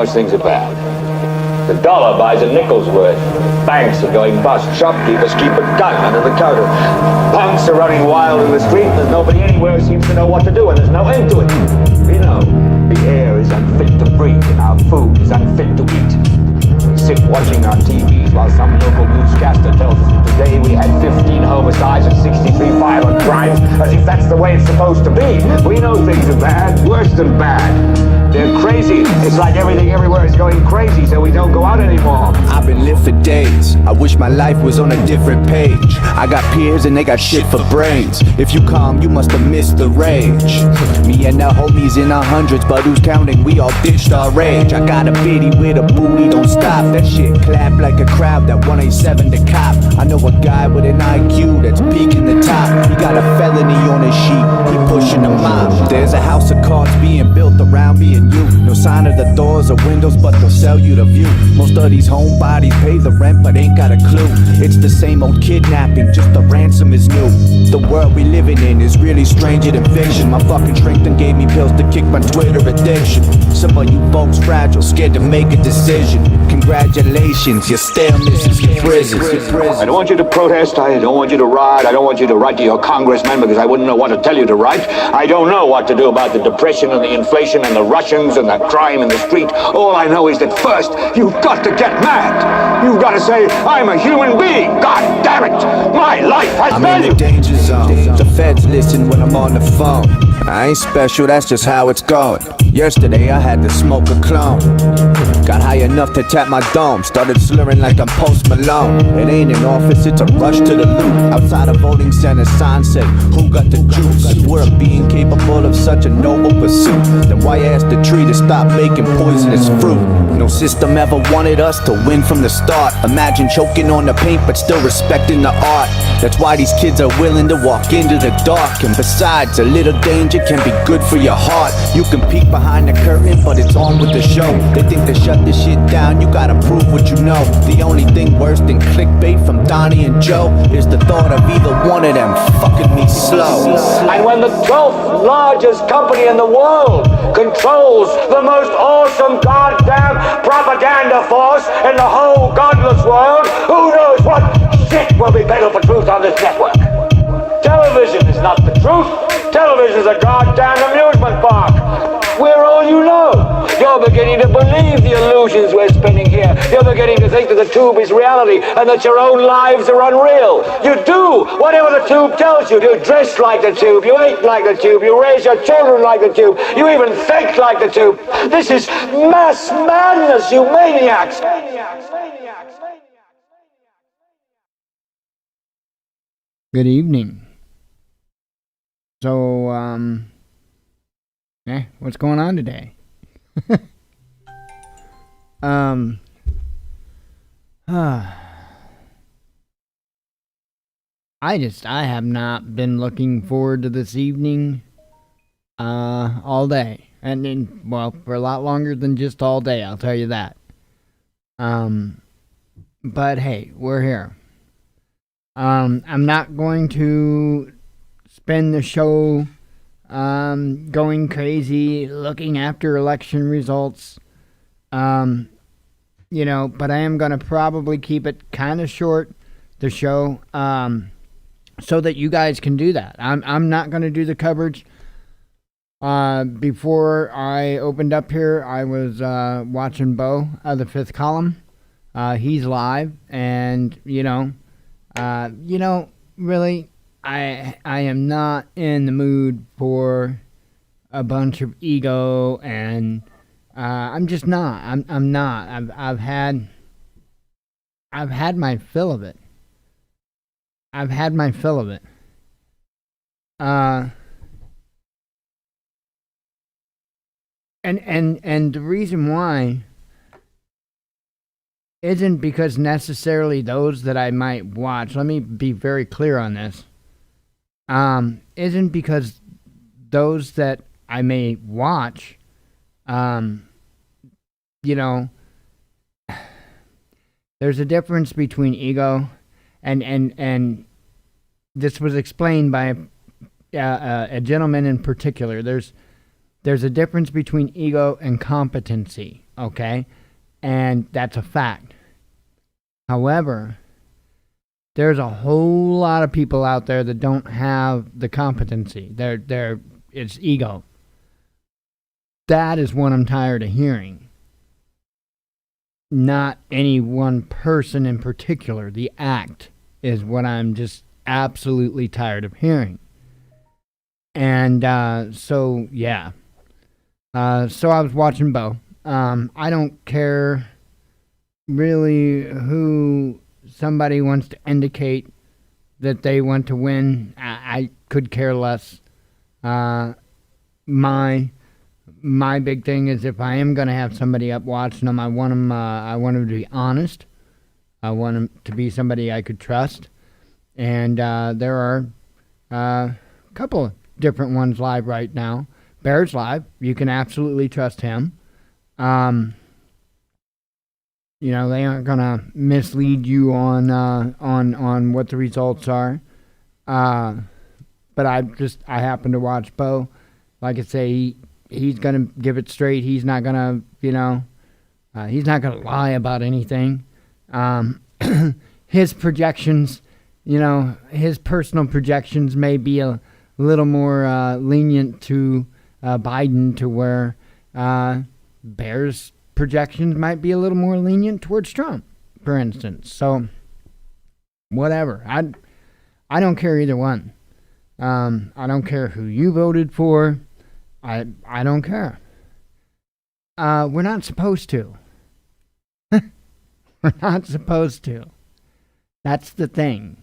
Those things are bad. The dollar buys a nickel's worth. Banks are going bust. Shopkeepers keep a gun under the counter. Punks are running wild in the street. There's nobody anywhere who seems to know what to do, and there's no end to it. We know the air is unfit to breathe, and our food is unfit to eat. We sit watching our TVs while some local newscaster tells us that today we had 15 homicides and 63 violent crimes, as if that's the way it's supposed to be. We know things are bad, worse than bad. They're crazy. It's like everything everywhere is going crazy, so we don't go out anymore. I've been lit for days. I wish my life was on a different page. I got peers and they got shit for brains. If you calm, you must have missed the rage. Me and the homies in our hundreds, but who's counting? We all ditched our rage. I got a biddy with a booty, don't stop. That shit clap like a crowd, that 187 the cop. I know a guy with an IQ that's peaking the top. He got a felony on his sheet, he pushing the mob. There's a house of cards being built around me and you. No sign of the doors or windows, but they'll sell you the view. Most of these homebodies pay the rent, but ain't got a clue. It's the same old kidnapping, just the ransom is new. The world we living in is really stranger than fiction. My fucking strength done gave me pills to kick my Twitter addiction. Some of you folks fragile, scared to make a decision. Congratulations, your staleness is your prison. I don't want you to protest, I don't want you to riot, I don't want you to write to your congressman because I wouldn't know what to tell you to write. I don't know what to do about the depression and the inflation and the Russians and the crime in the street. All I know is that first, you've got to get mad. You've got to say, I'm a human being. God damn it, my life has I'm value. in the danger zone. The feds listen when I'm on the phone. I ain't special, that's just how it's going. Yesterday I had to smoke a clone. Got high enough to tap my dome. Started slurring like I'm Post Malone. It ain't an office, it's a rush to the loot. Outside a voting center, sign said, who got the juice? If we're a being capable of such a noble pursuit, then why ask the tree to stop making poisonous fruit? No system ever wanted us to win from the start. Imagine choking on the paint but still respecting the art. That's why these kids are willing to walk into the dark. And besides, a little danger can be good for your heart. You can peek behind the curtain, but it's on with the show. They think to shut this shit down, you gotta prove what you know. The only thing worse than clickbait from Donnie and Joe is the thought of either one of them fucking me slow. And when the 12th largest company in the world controls the most awesome goddamn propaganda force in the whole godless world, who knows what shit will be peddled for truth on this network? Television is not the truth. Television is a goddamn amusement park. We're all you know. You're beginning to believe the illusions we're spinning here. You're beginning to think that the tube is reality and that your own lives are unreal. You do whatever the tube tells you. You dress like the tube. You eat like the tube. You raise your children like the tube. You even think like the tube. This is mass madness, you maniacs. Good evening. So, what's going on today? I have not been looking forward to this evening, all day. And well, for a lot longer than just all day, I'll tell you that. But hey, we're here. I'm not going to spend the show going crazy looking after election results, but I am going to probably keep it kind of short, the show, so that you guys can do that. I'm not going to do the coverage. Before I opened up here, I was watching Bo of the Fifth Column. He's live, and really, I am not in the mood for a bunch of ego, and I'm just not. I'm not. I've had my fill of it. I've had my fill of it. And the reason why isn't because necessarily those that I might watch, let me be very clear on this, isn't because those that I may watch, there's a difference between ego and this was explained by a gentleman in particular. There's a difference between ego and competency. okay? And that's a fact. However, there's a whole lot of people out there that don't have the competency. It's ego. That is what I'm tired of hearing. Not any one person in particular. The act is what I'm just absolutely tired of hearing. And so I was watching Bo. I don't care really who somebody wants to indicate that they want to win. I could care less. My big thing is, if I am going to have somebody up watching them, I want them to be honest. I want them to be somebody I could trust. And there are a couple of different ones live right now. Bear's live. You can absolutely trust him. They aren't gonna mislead you on what the results are. But I happen to watch Bo. Like I say, he's gonna give it straight. He's not gonna he's not gonna lie about anything. His projections, his personal projections may be a little more lenient to Biden, to where Bear's projections might be a little more lenient towards Trump, for instance. So, whatever. I don't care either one. I don't care who you voted for. I don't care. We're not supposed to. We're not supposed to. That's the thing.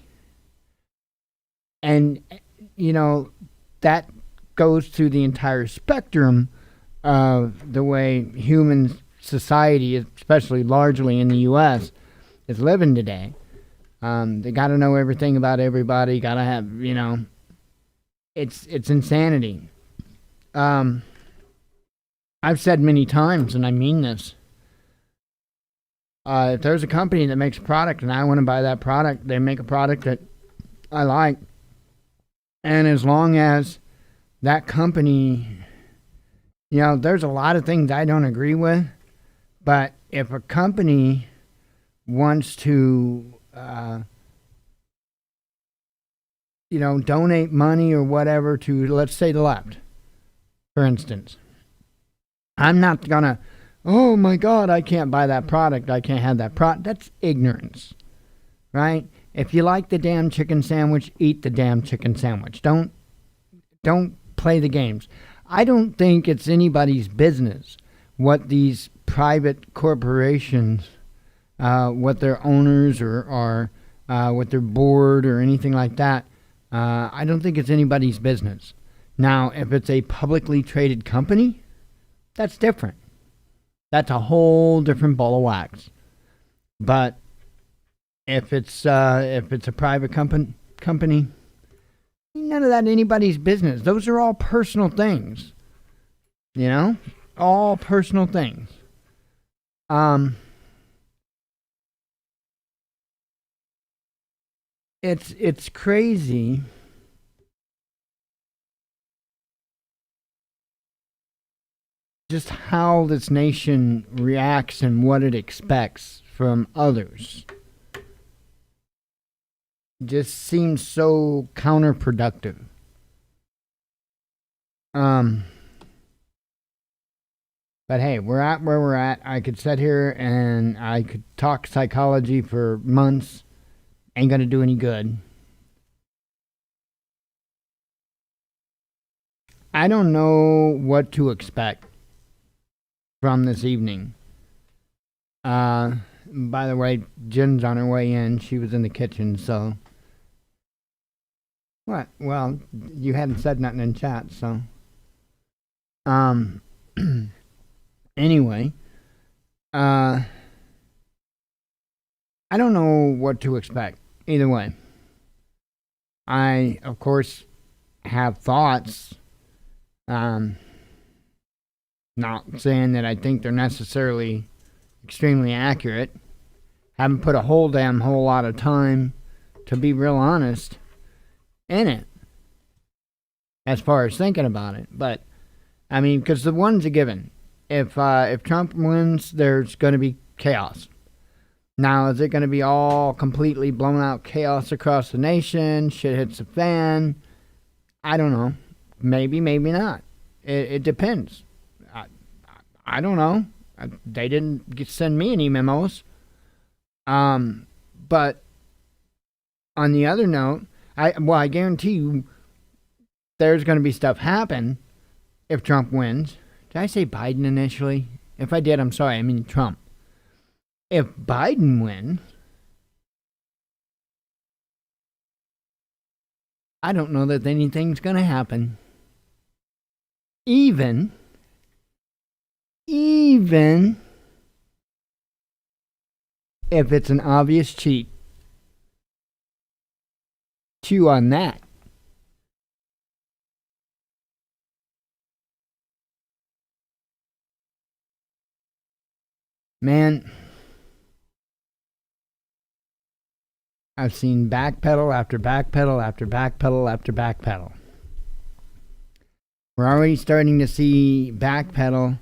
And, that goes through the entire spectrum of the way human society, especially largely in the U.S., is living today. They got to know everything about everybody. Got to have, it's insanity. I've said many times, and I mean this, if there's a company that makes a product and I want to buy that product, they make a product that I like. And as long as that company, there's a lot of things I don't agree with, but if a company wants to, donate money or whatever to, let's say, the left, for instance, I'm not gonna, oh my God, I can't buy that product, I can't have that product. That's ignorance, right? If you like the damn chicken sandwich, eat the damn chicken sandwich. Don't play the games. I don't think it's anybody's business what these private corporations, what their owners or what their board or anything like that. I don't think it's anybody's business. Now, if it's a publicly traded company, that's different. That's a whole different ball of wax. But if it's a private company, none of that anybody's business. Those are all personal things. All personal things. It's crazy. Just how this nation reacts and what it expects from others. Just seems so counterproductive. But hey, we're at where we're at. I could sit here and I could talk psychology for months. Ain't gonna do any good. I don't know what to expect from this evening. By the way, Jen's on her way in. She was in the kitchen, so. What? Well, you hadn't said nothing in chat, so. Anyway, I don't know what to expect either way. I, of course, have thoughts. Not saying that I think they're necessarily extremely accurate. Haven't put a whole lot of time, to be real honest, in it, as far as thinking about it. But, I mean, because the one's a given. If Trump wins, there's going to be chaos. Now, is it going to be all completely blown out chaos across the nation? Shit hits the fan? I don't know. Maybe, maybe not. It depends. I don't know. They didn't send me any memos. But on the other note, I guarantee you there's going to be stuff happen if Trump wins. Did I say Biden initially? If I did, I'm sorry. I mean Trump. If Biden wins, I don't know that anything's going to happen. Even if it's an obvious cheat. Chew on that. Man, I've seen backpedal after backpedal after backpedal after backpedal. We're already starting to see backpedal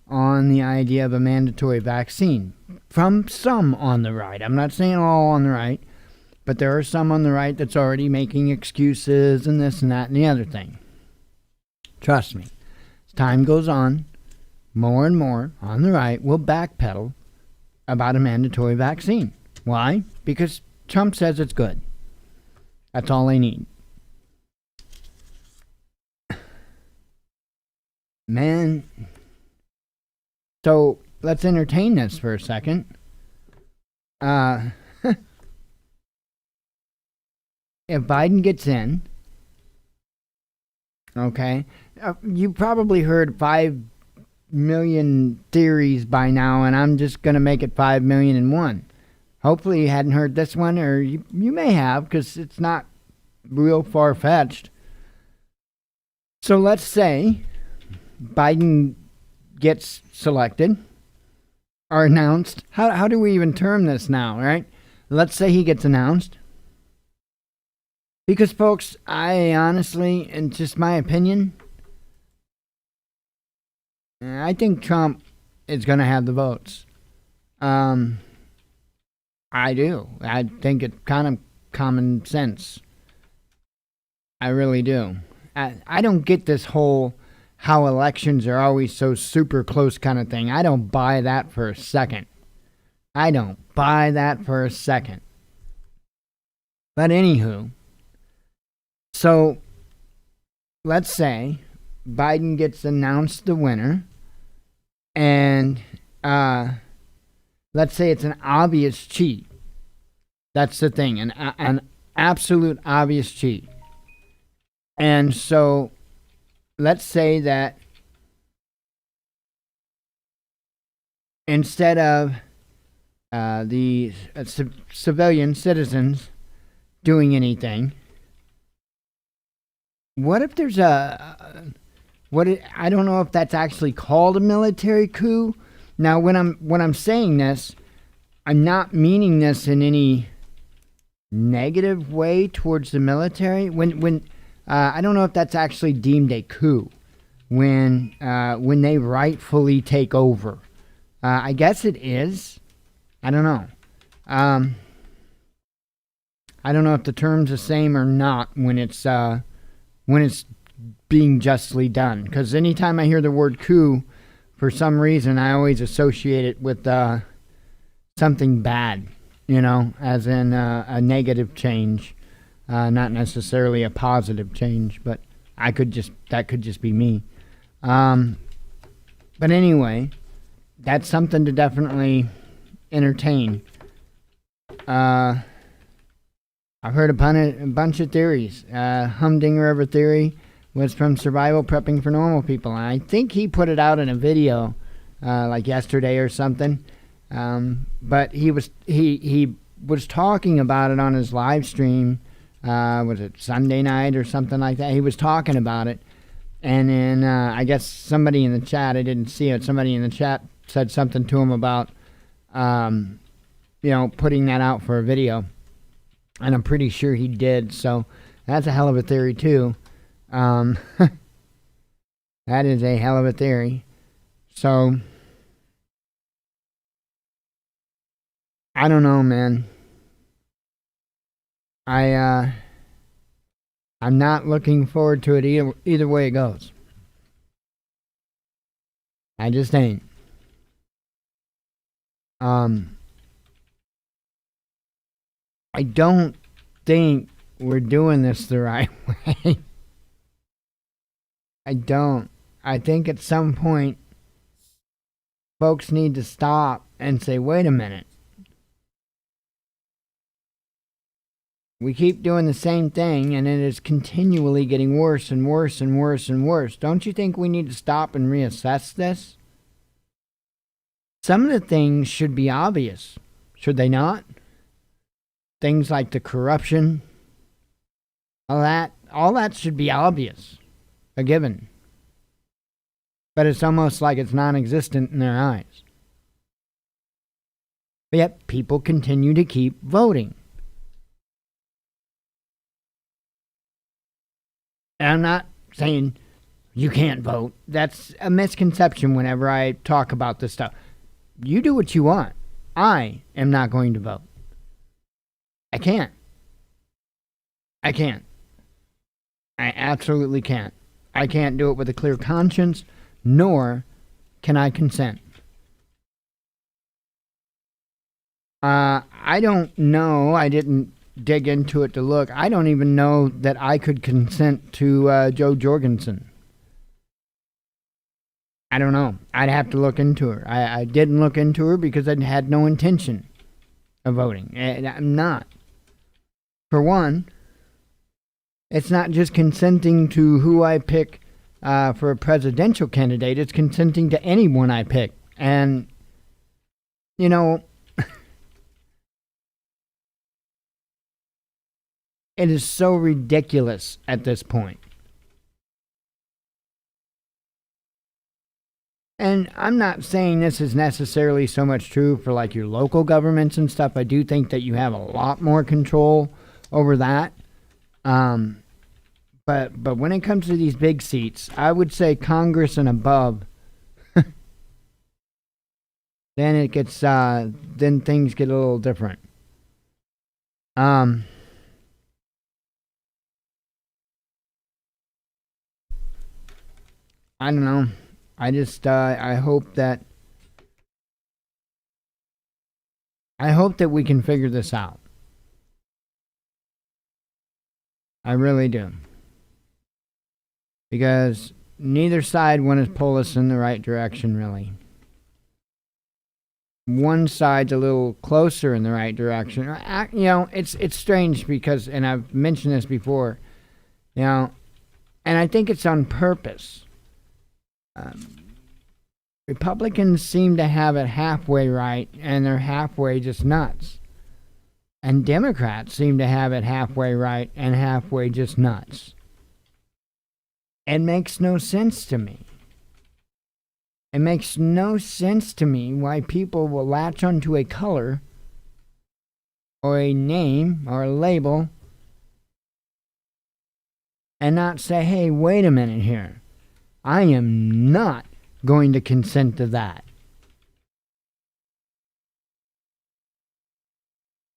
on the idea of a mandatory vaccine from some on the right. I'm not saying all on the right, but there are some on the right that's already making excuses and this and that and the other thing. Trust me, as time goes on, more and more on the right will backpedal about a mandatory vaccine. Why? Because Trump says it's good. That's all they need. Man, so let's entertain this for a second. If Biden gets in, okay, you probably heard 5 million theories by now, and I'm just going to make it 5,000,001. Hopefully you hadn't heard this one, or you may have, because it's not real far-fetched. So let's say Biden gets selected or announced. How do we even term this now, right? Let's say he gets announced. Because, folks, I honestly, and just my opinion, I think Trump is going to have the votes. I do. I think it's kind of common sense. I really do. I don't get this whole how elections are always so super close kind of thing. I don't buy that for a second. I don't buy that for a second. But anywho, so let's say Biden gets announced the winner, and let's say it's an obvious cheat. That's the thing, an absolute obvious cheat. And so let's say that instead of the civilian citizens doing anything, what if there's I don't know if that's actually called a military coup. Now, when I'm saying this, I'm not meaning this in any negative way towards the military. When I don't know if that's actually deemed a coup when they rightfully take over. I guess it is. I don't know. I don't know if the term's the same or not when it's being justly done. Because anytime I hear the word coup, for some reason, I always associate it with something bad, as in a negative change. Not necessarily a positive change, but that could just be me. But anyway, that's something to definitely entertain. I've heard a bunch of theories. Humdinger River theory was from Survival Prepping for Normal People, and I think he put it out in a video like yesterday or something. But he was talking about it on his live stream. Was it Sunday night or something like that? He was talking about it, and then I guess somebody in the chat, I didn't see it, somebody in the chat said something to him about putting that out for a video, and I'm pretty sure he did. So that's a hell of a theory too. That is a hell of a theory. So, I don't know, man. I'm not looking forward to it either way it goes. I just ain't. I don't think we're doing this the right way. I don't. I think at some point, folks need to stop and say, wait a minute. We keep doing the same thing, and it is continually getting worse and worse and worse and worse. Don't you think we need to stop and reassess this? Some of the things should be obvious, should they not? Things like the corruption, all that should be obvious, a given. But it's almost like it's non-existent in their eyes. But yet people continue to keep voting. And I'm not saying you can't vote. That's a misconception whenever I talk about this stuff. You do what you want. I am not going to vote. I can't. I absolutely can't. I can't do it with a clear conscience, nor can I consent. I don't know. I didn't dig into it to look. I don't even know that I could consent to Joe Jorgensen. I don't know. I'd have to look into her. I didn't look into her because I had no intention of voting. I'm not. For one, it's not just consenting to who I pick for a presidential candidate. It's consenting to anyone I pick. And, you know, it is so ridiculous at this point. And I'm not saying this is necessarily so much true for like your local governments and stuff. I do think that you have a lot more control over that. But when it comes to these big seats, I would say Congress and above, then it gets then things get a little different. I don't know. I just I hope that we can figure this out. I really do. Because neither side want to pull us in the right direction, really. One side's a little closer in the right direction. You know, it's strange because, and I've mentioned this before, you know, and I think it's on purpose. Republicans seem to have it halfway right, and they're halfway just nuts. And Democrats seem to have it halfway right and halfway just nuts. It makes no sense to me. It makes no sense to me why people will latch onto a color or a name or a label and not say, hey, wait a minute here. I am not going to consent to that.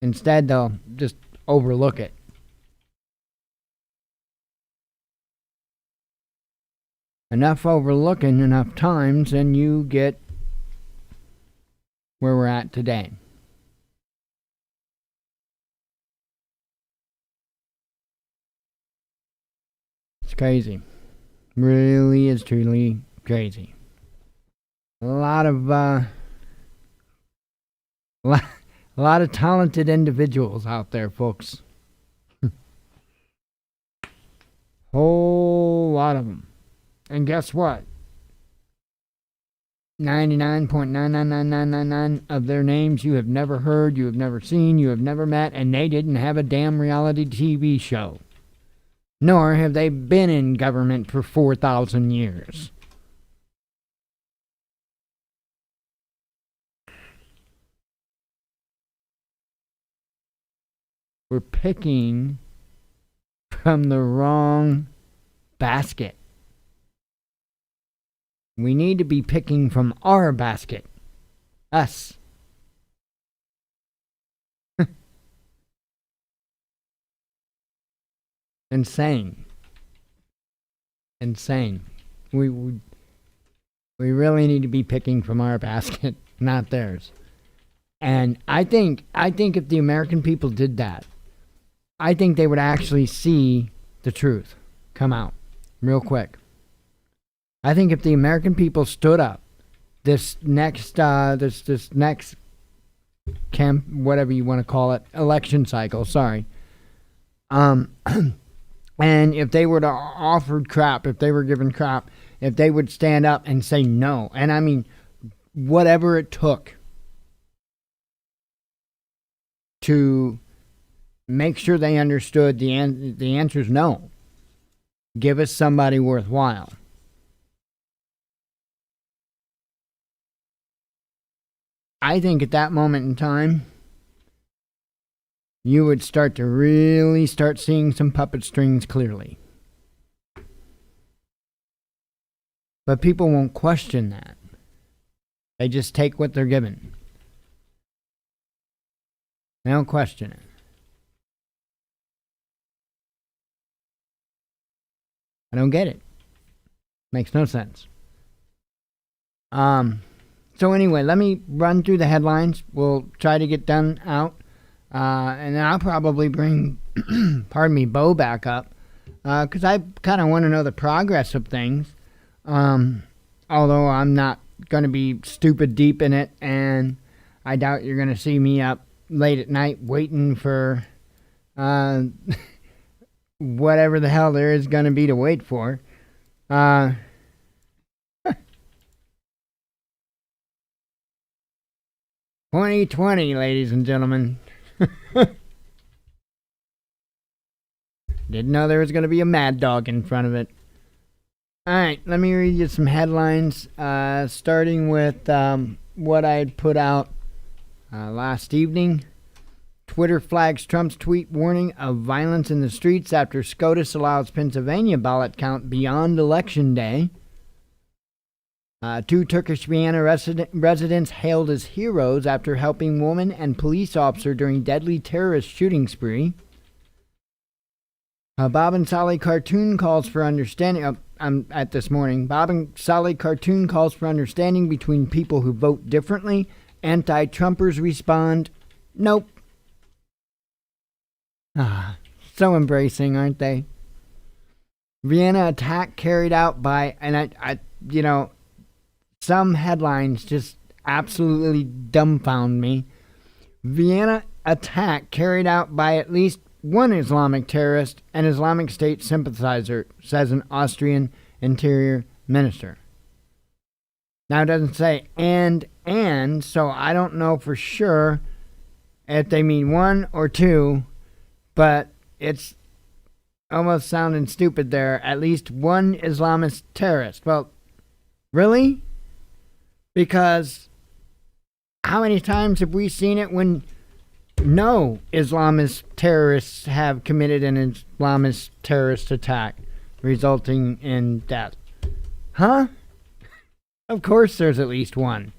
Instead, they'll just overlook it. Enough overlooking enough times, and you get where we're at today. It's crazy. Really is truly crazy. A lot of talented individuals out there, folks. Whole lot of them. And guess what? 99.99999 of their names you have never heard, you have never seen, you have never met, and they didn't have a damn reality TV show. Nor have they been in government for 4,000 years. We're picking from the wrong basket. We need to be picking from our basket. Us. Insane. We really need to be picking from our basket, not theirs. And I think if the American people did that, I think they would actually see the truth come out real quick. I think if the American people stood up this next camp, whatever you want to call it, election cycle, and if they were offered crap, if they were given crap, if they would stand up and say no, and I mean whatever it took to make sure they understood the answer is no. Give us somebody worthwhile. I think at that moment in time, you would start to really start seeing some puppet strings clearly. But people won't question that. They just take what they're given. They don't question it. I don't get it. Makes no sense. So anyway, let me run through the headlines. We'll try to get done out. And then I'll probably bring, Bo back up. Because I kind of want to know the progress of things. Although I'm not going to be stupid deep in it. And I doubt you're going to see me up late at night waiting for whatever the hell there is going to be to wait for. 2020, ladies and gentlemen. Didn't know there was going to be a mad dog in front of it. Alright, let me read you some headlines, starting with what I had put out last evening. Twitter flags Trump's tweet warning of violence in the streets after SCOTUS allows Pennsylvania ballot count beyond Election Day. 2 Turkish Vienna residents hailed as heroes after helping woman and police officer during deadly terrorist shooting spree. Bob and Sally cartoon calls for understanding. I'm at this morning. Bob and Sally cartoon calls for understanding between people who vote differently. Anti-Trumpers respond, nope. So embracing, aren't they? Vienna attack carried out by, and I some headlines just absolutely dumbfound me. Vienna attack carried out by at least one Islamic terrorist and Islamic State sympathizer, says an Austrian interior minister. Now it doesn't say and, so I don't know for sure if they mean one or two, but it's almost sounding stupid there. At least one Islamist terrorist. Well, really? Because how many times have we seen it when no Islamist terrorists have committed an Islamist terrorist attack resulting in death? Huh? Of course there's at least one.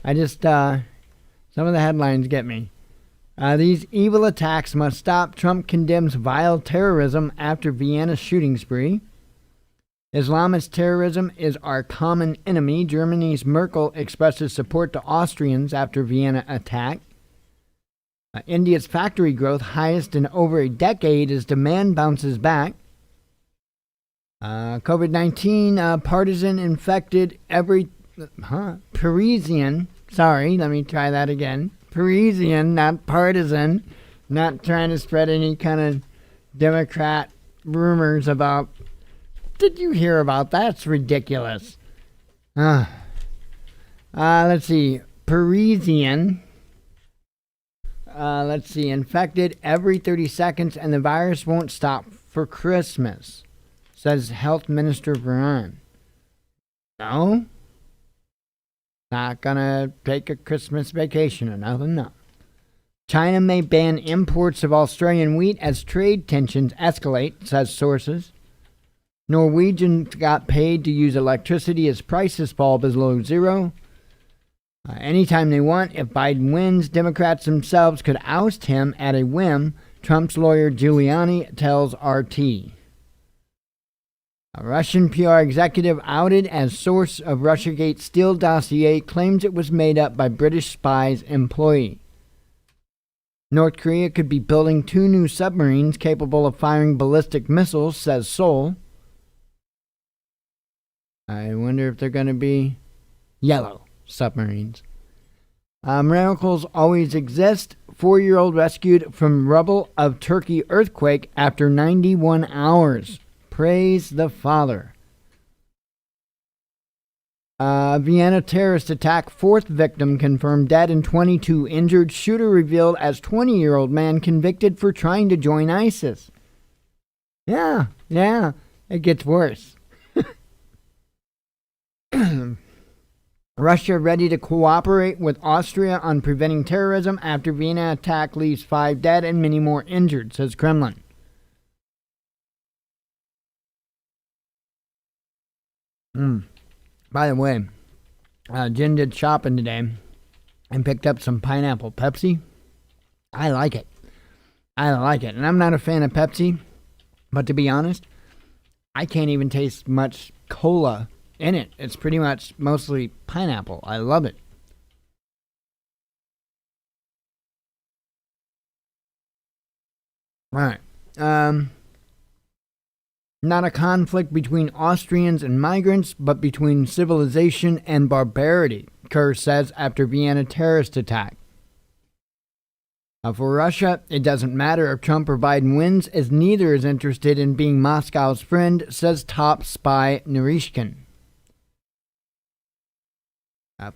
I just, some of the headlines get me. These evil attacks must stop. Trump condemns vile terrorism after Vienna shooting spree. Islamist terrorism is our common enemy. Germany's Merkel expresses support to Austrians after Vienna attack. India's factory growth highest in over a decade as demand bounces back. COVID-19 partisan infected Parisian. Sorry, let me try that again. Parisian, not partisan. Not trying to spread any kind of Democrat rumors about. Did you hear about that? It's ridiculous. Let's see. Parisian. Let's see. Infected every 30 seconds, and the virus won't stop for Christmas, says Health Minister Veron. No? Not gonna take a Christmas vacation or nothing, no. China may ban imports of Australian wheat as trade tensions escalate, says sources. Norwegians got paid to use electricity as prices fall below zero. Anytime they want, if Biden wins, Democrats themselves could oust him at a whim, Trump's lawyer Giuliani tells RT. A Russian PR executive outed as source of Russiagate Steele dossier claims it was made up by British spies employee. North Korea could be building 2 new submarines capable of firing ballistic missiles, says Seoul. I wonder if they're going to be yellow submarines. Miracles always exist. 4-year-old rescued from rubble of Turkey earthquake after 91 hours. Praise the Father. Vienna terrorist attack, 4th victim confirmed dead and 22 injured. Shooter revealed as 20-year-old man convicted for trying to join ISIS. Yeah, it gets worse. Russia ready to cooperate with Austria on preventing terrorism after Vienna attack leaves 5 dead and many more injured, says Kremlin. By the way, Jen did shopping today and picked up some pineapple Pepsi. I like it. And I'm not a fan of Pepsi, but to be honest, I can't even taste much cola in it. It's pretty much mostly pineapple. I love it. All right. Not a conflict between Austrians and migrants, but between civilization and barbarity, Kerr says after Vienna terrorist attack. For Russia, it doesn't matter if Trump or Biden wins, as neither is interested in being Moscow's friend, says top spy Narishkin.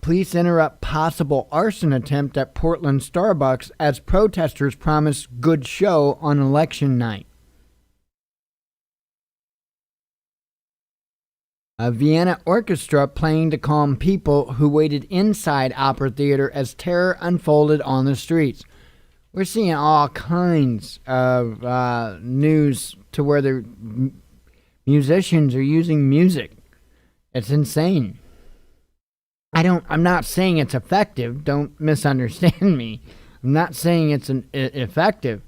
Police interrupt possible arson attempt at Portland Starbucks as protesters promise good show on election night. A Vienna orchestra playing to calm people who waited inside opera theater as terror unfolded on the streets. We're seeing all kinds of news to where the musicians are using music. It's insane. I'm not saying it's effective. Don't misunderstand me. I'm not saying it's effective.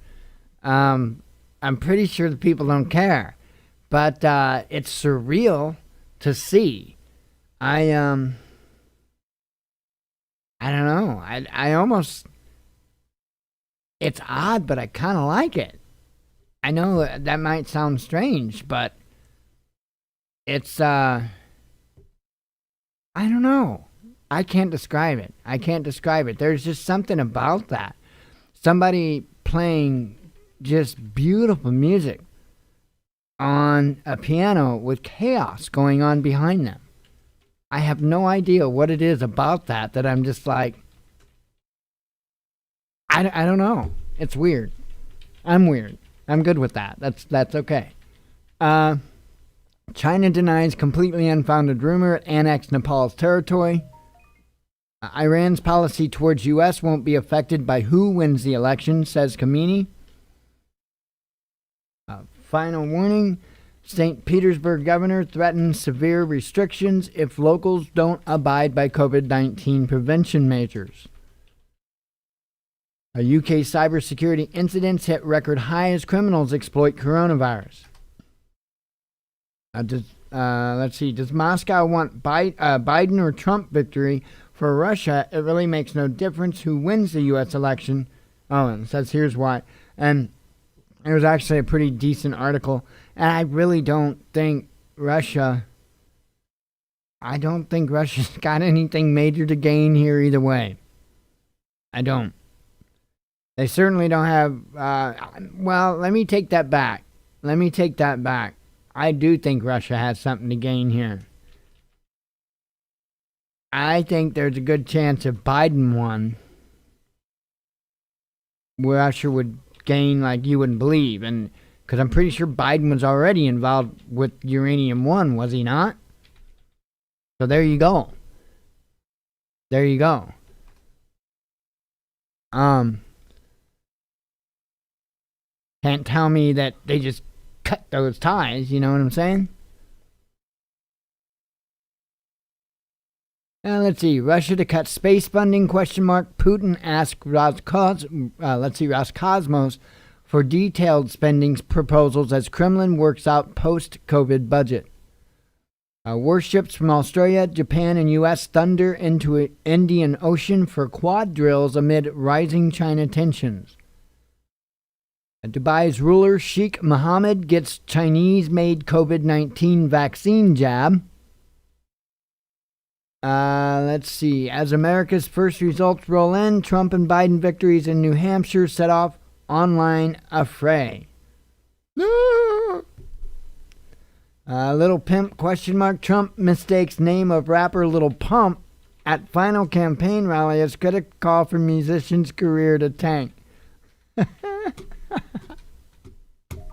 I'm pretty sure the people don't care. But it's surreal to see. I don't know. I almost, it's odd, but I kind of like it. I know that might sound strange, but it's, I don't know. I can't describe it. There's just something about that. Somebody playing just beautiful music on a piano with chaos going on behind them. I have no idea what it is about that I'm just like, I don't know. It's weird. I'm weird. I'm good with that. That's okay. China denies completely unfounded rumor it annexed Nepal's territory. Iran's policy towards U.S. won't be affected by who wins the election, says Khamenei. Final warning, St. Petersburg governor threatens severe restrictions if locals don't abide by COVID-19 prevention measures. A UK cybersecurity incidents hit record high as criminals exploit coronavirus. Let's see, does Moscow want Biden or Trump victory? For Russia, it really makes no difference who wins the U.S. election. Oh, and it says here's why. And it was actually a pretty decent article. And I really don't think Russia's got anything major to gain here either way. I don't. They certainly don't have, well, let me take that back. I do think Russia has something to gain here. I think there's a good chance if Biden won, Russia would gain like you wouldn't believe. And because I'm pretty sure Biden was already involved with Uranium One, was he not? So there you go. Can't tell me that they just cut those ties, you know what I'm saying? Let's see. Russia to cut space funding, ? Putin asks Roscosmos for detailed spending proposals as Kremlin works out post-COVID budget. Warships from Australia, Japan, and U.S. thunder into Indian Ocean for quad drills amid rising China tensions. Dubai's ruler Sheikh Mohammed gets Chinese-made COVID-19 vaccine jab. Let's see. As America's first results roll in, Trump and Biden victories in New Hampshire set off online affray. Little Pimp, ? Trump mistakes name of rapper Little Pump at final campaign rally as critic call for musician's career to tank.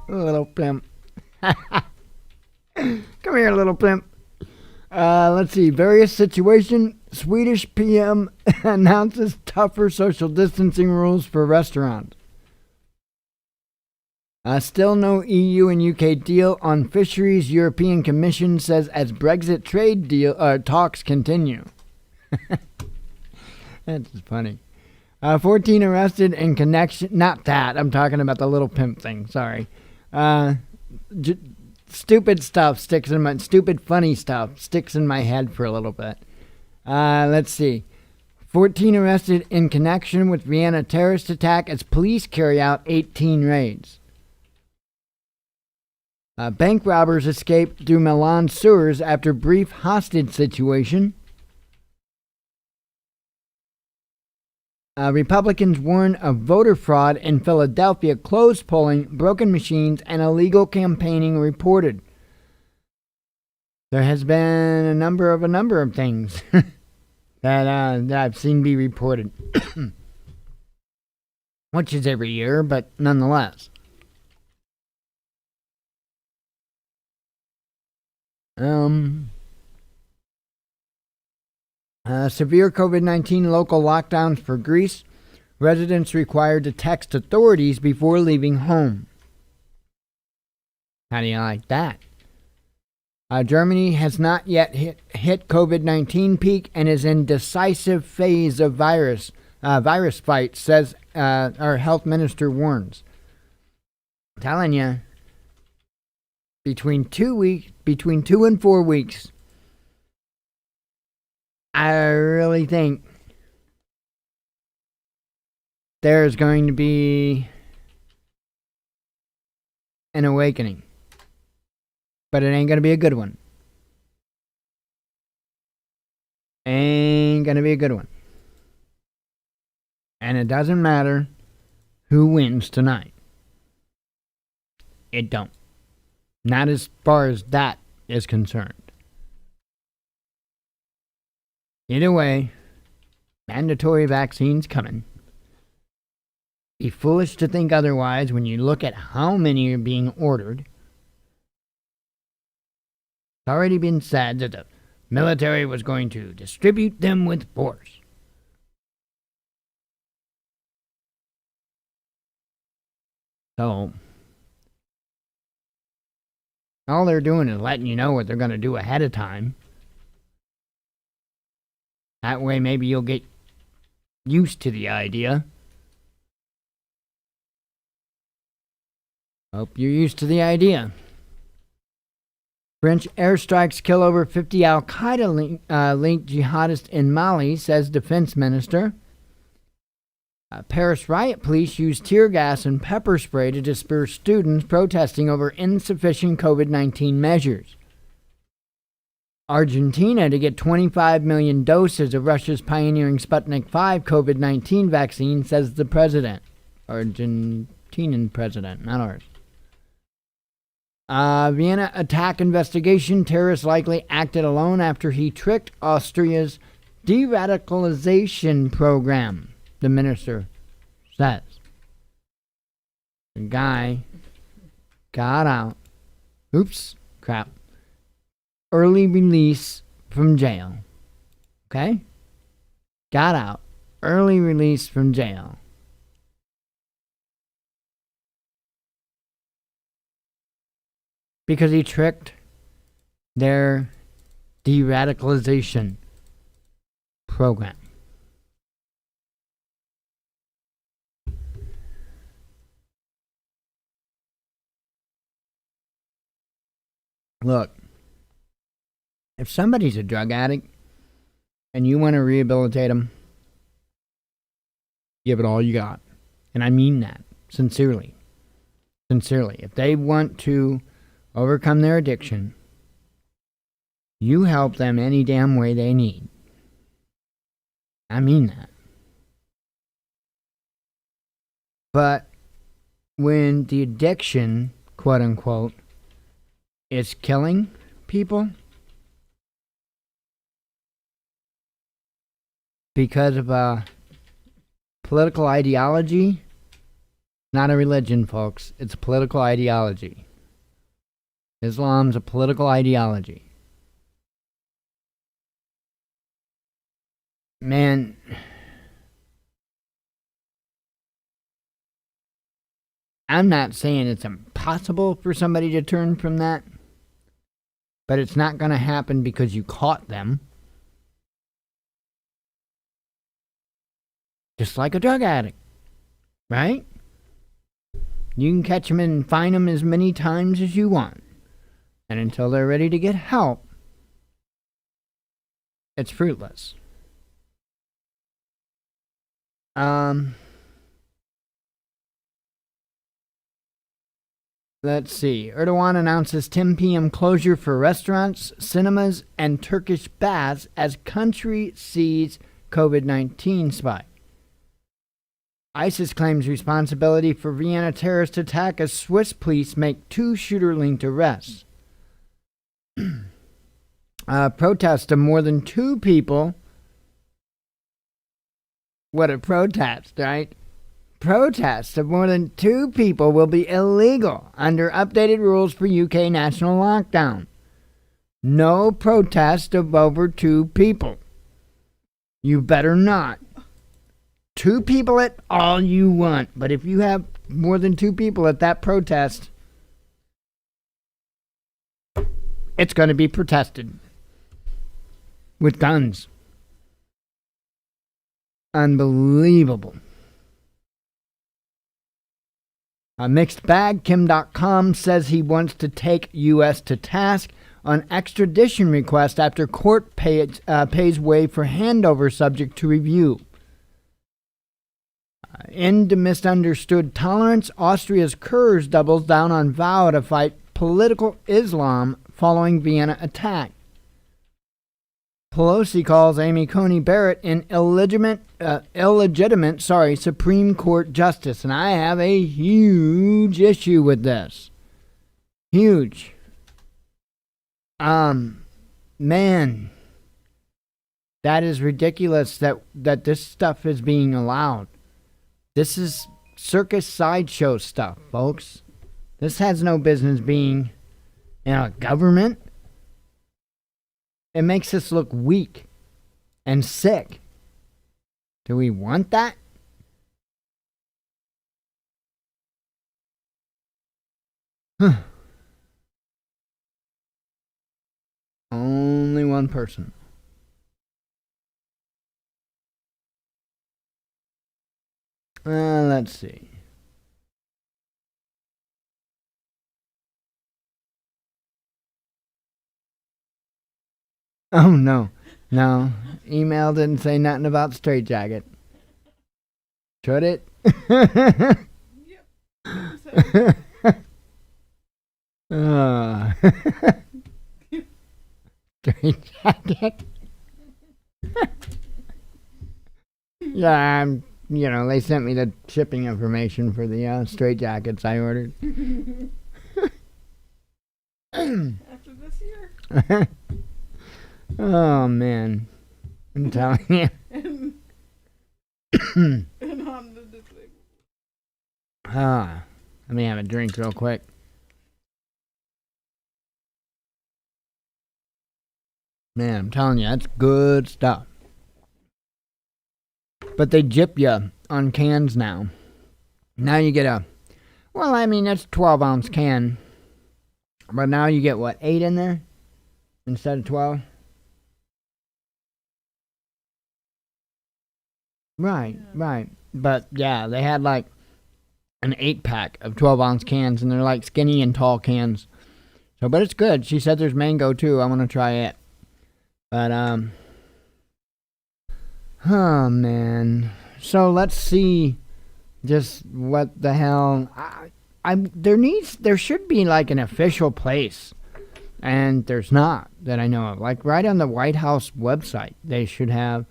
Little Pimp. Come here, Little Pimp. Let's see. Various situation. Swedish PM announces tougher social distancing rules for restaurants. Still no EU and UK deal on fisheries. European Commission says as Brexit trade deal talks continue. That's funny. 14 arrested in connection. Not that. I'm talking about the Little Pimp thing. Sorry. Stupid stuff sticks in my stupid funny stuff sticks in my head for a little bit. Let's see. 14 arrested in connection with Vienna terrorist attack as police carry out 18 raids. Bank robbers escaped through Milan sewers after brief hostage situation. Republicans warn of voter fraud in Philadelphia, closed polling, broken machines, and illegal campaigning reported. There has been a number of things that I've seen be reported, which is every year, but nonetheless. Severe COVID-19 local lockdowns for Greece. Residents required to text authorities before leaving home. How do you like that? Germany has not yet hit COVID-19 peak and is in decisive phase of virus fight, says our health minister warns. I'm telling you, between 2 and 4 weeks, I really think there's going to be an awakening. But it ain't going to be a good one. Ain't going to be a good one. And it doesn't matter who wins tonight. It don't. Not as far as that is concerned. Either way, mandatory vaccines coming. Be foolish to think otherwise when you look at how many are being ordered. It's already been said that the military was going to distribute them with force. So, all they're doing is letting you know what they're going to do ahead of time. That way maybe you'll get used to the idea. Hope you're used to the idea. French airstrikes kill over 50 Al-Qaeda linked jihadists in Mali, says defense minister. Paris riot police used tear gas and pepper spray to disperse students protesting over insufficient COVID-19 measures. Argentina to get 25 million doses of Russia's pioneering Sputnik V COVID-19 vaccine, says the president. Argentinian president, not ours. Vienna Attack investigation. Terrorists likely acted alone after he tricked Austria's de-radicalization program, the minister says. The guy got out. Oops, crap. Early release from jail. Okay? Got out. Early release from jail. Because he tricked their de-radicalization program. Look, if somebody's a drug addict and you want to rehabilitate them, give it all you got. And I mean that sincerely. Sincerely. If they want to overcome their addiction, you help them any damn way they need. I mean that. But when the addiction, quote unquote, is killing people because of a political ideology, not a religion, folks. It's a political ideology. Islam's a political ideology. Man, I'm not saying it's impossible for somebody to turn from that, but it's not going to happen because you caught them. Just like a drug addict, right? You can catch them and fine them as many times as you want. And until they're ready to get help, it's fruitless. Let's see. Erdogan announces 10 p.m. closure for restaurants, cinemas, and Turkish baths as country sees COVID-19 spike. ISIS claims responsibility for Vienna terrorist attack as Swiss police make 2 shooter-linked arrests. Protest of more than 2 people. What a protest, right? Protests of more than 2 people will be illegal under updated rules for UK national lockdown. No protest of over 2 people. You better not. 2 people at all you want, but if you have more than 2 people at that protest, it's going to be protested with guns. Unbelievable. A mixed bag. Kim.com says he wants to take U.S. to task on extradition request after court pays way for handover subject to review. End misunderstood tolerance. Austria's Kurz doubles down on vow to fight political Islam following Vienna attack. Pelosi calls Amy Coney Barrett an illegitimate Supreme Court justice, and I have a huge issue with this. Huge. Man, that is ridiculous that this stuff is being allowed. This is circus sideshow stuff, folks. This has no business being in a government. It makes us look weak and sick. Do we want that? Only one person. Let's see. Oh, no. No. Email didn't say nothing about straitjacket. Should it? Yep. Straitjacket. Yeah, they sent me the shipping information for the straitjackets I ordered. After this year. Oh, man. I'm telling you. And on this week. Let me have a drink real quick. Man, I'm telling you, that's good stuff. But they jip you on cans now. Now you get that's a 12-ounce can. But now you get, 8 in there? Instead of 12? Right, right. But yeah, they had like an 8-pack of 12-ounce cans, and they're like skinny and tall cans. So, but it's good. She said there's mango too. I want to try it. But oh man. So let's see, just what the hell. There should be like an official place, and there's not that I know of. Like right on the White House website, they should have,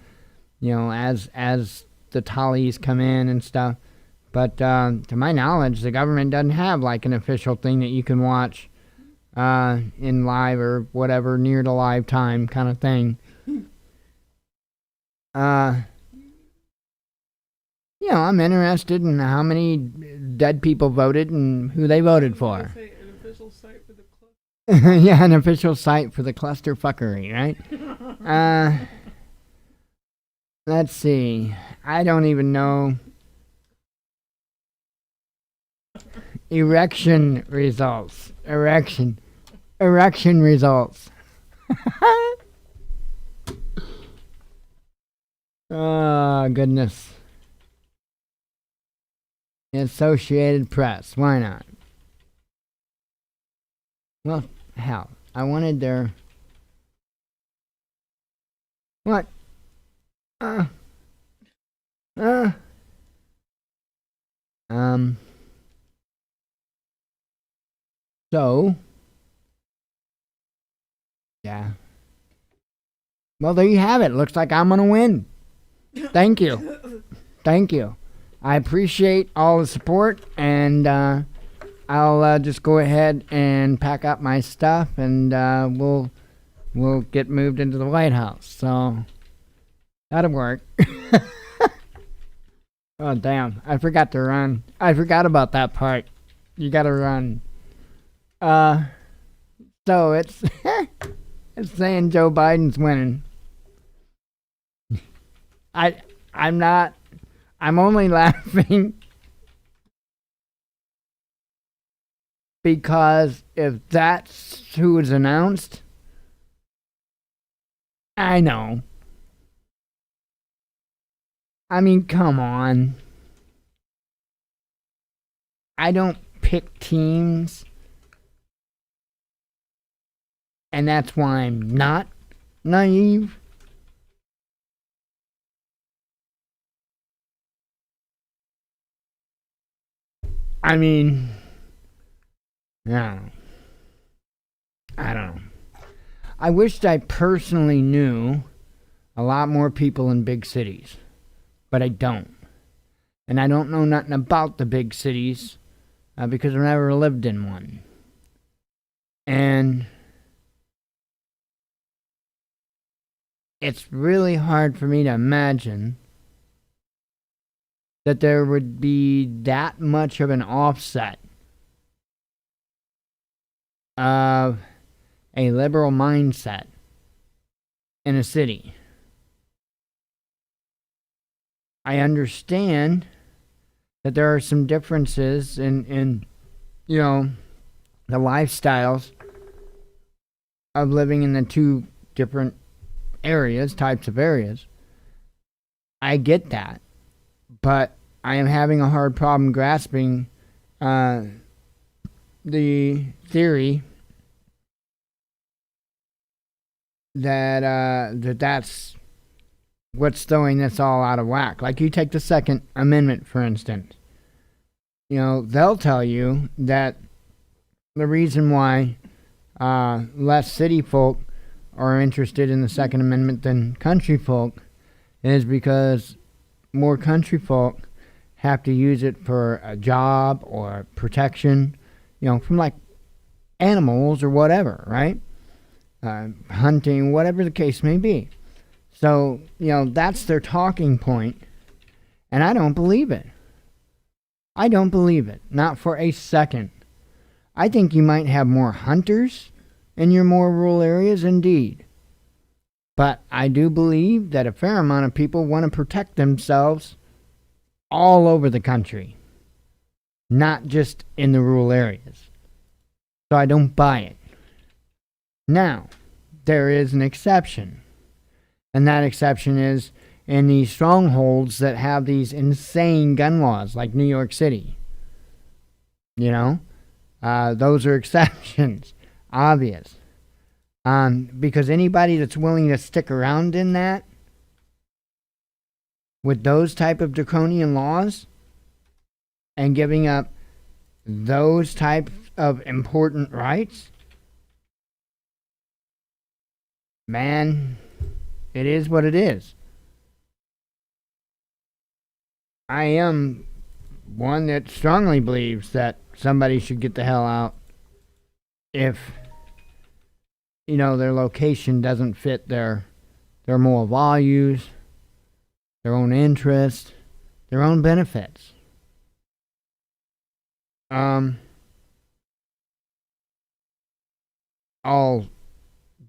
as the tallies come in and stuff. But to my knowledge, the government doesn't have like an official thing that you can watch in live or whatever, near to live time kind of thing. I'm interested in how many dead people voted and who they voted for. Say an official site for the club. Yeah, an official site for the clusterfuckery, right? Let's see. I don't even know. Erection results. Erection results. Oh, goodness. The Associated Press. Why not? Well, hell. I wanted their... What? So, yeah. Well, there you have it. Looks like I'm going to win. Thank you. Thank you. I appreciate all the support, and I'll just go ahead and pack up my stuff, and we'll get moved into the White House. So, that'll work. Oh, damn. I forgot to run. I forgot about that part. You gotta run. So it's it's saying Joe Biden's winning. I'm not. I'm only laughing because if that's who was announced, I know. I mean, come on. I don't pick teams. And that's why I'm not naive. I mean, no. I don't know. I wished I personally knew a lot more people in big cities, but I don't. And I don't know nothing about the big cities because I've never lived in one. And it's really hard for me to imagine that there would be that much of an offset of a liberal mindset in a city. I understand that there are some differences in the lifestyles of living in the two different types of areas. I get that. But I am having a hard problem grasping the theory that's what's throwing this all out of whack. Like you take the Second Amendment, for instance. They'll tell you that the reason why less city folk are interested in the Second Amendment than country folk is because more country folk have to use it for a job or protection, from like animals or whatever, right? Hunting, whatever the case may be. So, that's their talking point, and I don't believe it. I don't believe it, not for a second. I think you might have more hunters in your more rural areas, indeed. But I do believe that a fair amount of people want to protect themselves all over the country, not just in the rural areas. So I don't buy it. Now, there is an exception. And that exception is in these strongholds that have these insane gun laws, like New York City. You know? Those are exceptions. Obvious. Because anybody that's willing to stick around in that, with those type of draconian laws, and giving up those types of important rights, man, it is what it is. I am one that strongly believes that somebody should get the hell out if, you know, their location doesn't fit their moral values, their own interests, their own benefits. All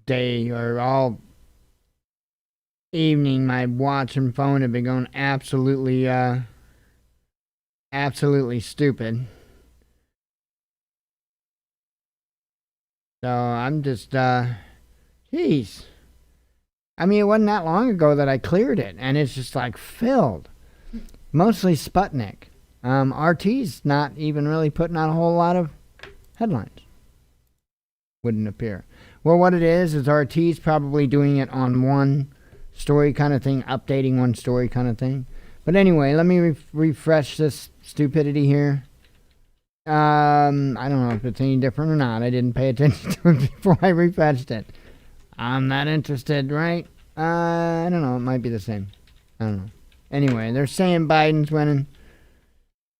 day or all evening, my watch and phone have been going absolutely stupid. So I'm just, geez. I mean, it wasn't that long ago that I cleared it, and it's just like filled. Mostly Sputnik. RT's not even really putting out a whole lot of headlines. Wouldn't appear. Well, what it is RT's probably doing it on one story kind of thing, updating one story kind of thing. But anyway, let me refresh this stupidity here. I don't know if it's any different or not. I didn't pay attention to it before I refreshed it. I'm not interested, right? I don't know. It might be the same. I don't know. Anyway, they're saying Biden's winning.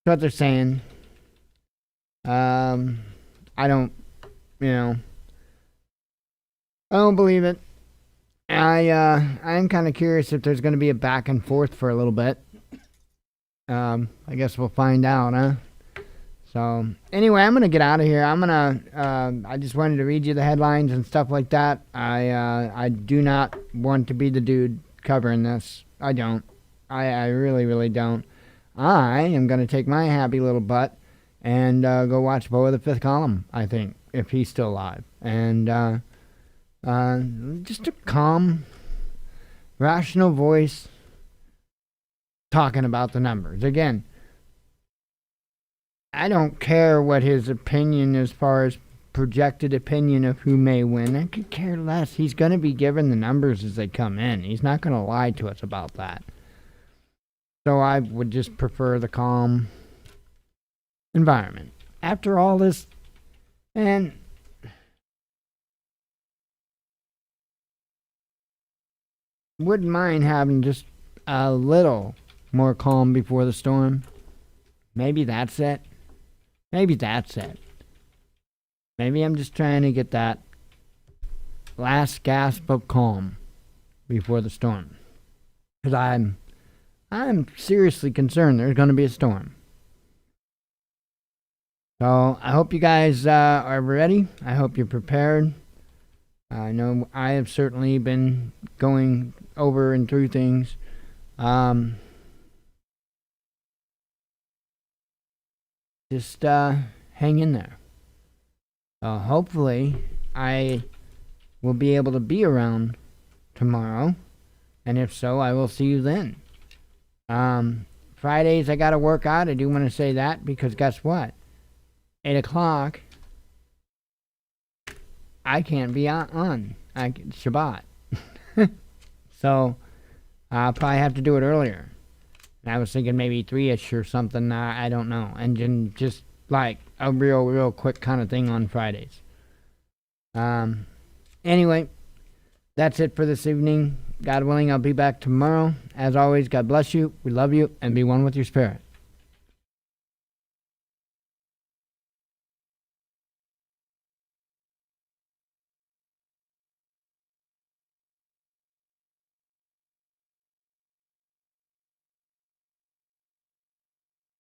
That's what they're saying. I don't, I don't believe it. I'm kind of curious if there's going to be a back and forth for a little bit. I guess we'll find out, huh? So, anyway, I'm going to get out of here. I just wanted to read you the headlines and stuff like that. I do not want to be the dude covering this. I don't. I really, really don't. I am going to take my happy little butt and go watch Bo of the Fifth Column, I think, if he's still alive. And just a calm, rational voice talking about the numbers. Again, I don't care what his opinion as far as projected opinion of who may win. I could care less. He's going to be given the numbers as they come in. He's not going to lie to us about that. So I would just prefer the calm environment. After all this, and wouldn't mind having just a little more calm before the storm. Maybe that's it. Maybe that's it. Maybe I'm just trying to get that last gasp of calm before the storm. Because I'm seriously concerned there's going to be a storm. So I hope you guys are ready. I hope you're prepared. I know I have certainly been going over and through things. Just hang in there. Hopefully I will be able to be around tomorrow. And if so, I will see you then. Fridays I gotta work out. I do want to say that because guess what? 8 o'clock I can't be on Shabbat. So I'll probably have to do it earlier. And I was thinking maybe 3-ish or something. I don't know. And then just like a real quick kind of thing on Fridays. Anyway, that's it for this evening. God willing, I'll be back tomorrow. As always, God bless you. We love you. And be one with your spirit.